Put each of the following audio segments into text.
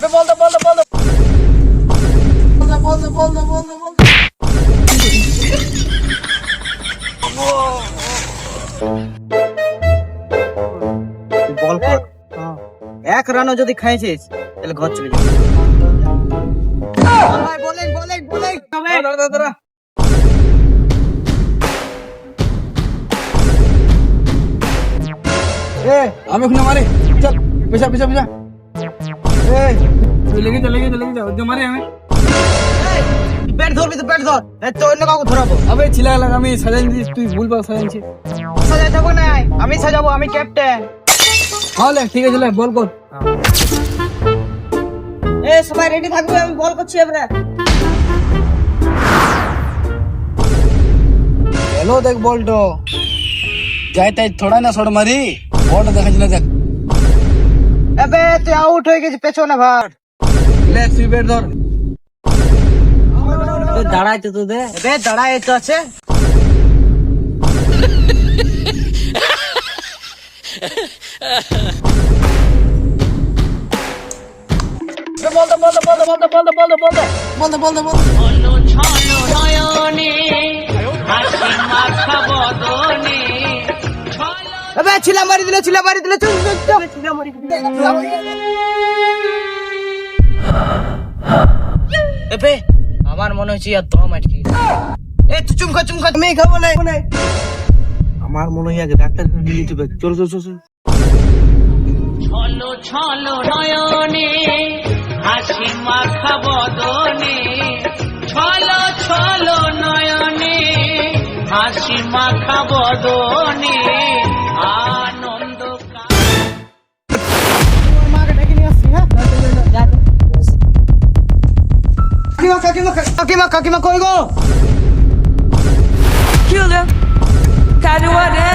বল বল বল বল বল বল বল বল কর। এক রানও যদি খাইছিস তাহলে ঘর চলে যাবে। ভাই বলেন বলেন বলেন দাঁড়া আমি ওখানে মারে চল পেছা পেছা পেছা চলে গেছে ওকে মারে আমি ব্যাট ধরবি তো ব্যাট ধর তো অন্য কাউকে ধরাবো। আবে ছিলা লাগ আমি সাজান দিস তুই ভুল পাও সাজানছি সাজাই যাবো না আমি সাজাবো আমি ক্যাপ্টেন। হলে ঠিক আছে লে বল কর এ সবাই রেডি থাকবে আমি বল করছি এবারে। हेलो देख बॉल्टो যাই তাই থোড়া না শট মারি বলটা দেখাচ্ছিল দেখ এবে তুই আউট হয়ে গেছিস পেছনে ভার লে তুই ব্যাট ধর দাঁড়াইতে তো দে এবে দাঁড়াই তো আছে বল এবে ছিলা মারি দিলে চল ছিলা মারি দিলে এবে আমার মনে হচ্ছে আর দম আটকে এ তুই চুমকা আমি খাবো না আমার মনে হয় আগে ডাক্তার নিয়ে যেতে হবে চল ছলো ছলো নয়নে হাসি মাখা বদনে ছলো ছলো নয়নে হাসি মাখা বদনে আনন্দ মাকে ডেকে নিয়ে আসছি হ্যাঁ কাকিমা কই গো Kilo, Kaduare,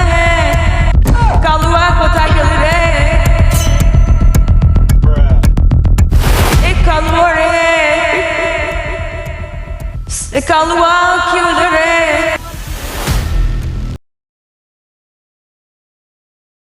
Kalua, Kotakale, Ekaluare, Ekalua, Kildare.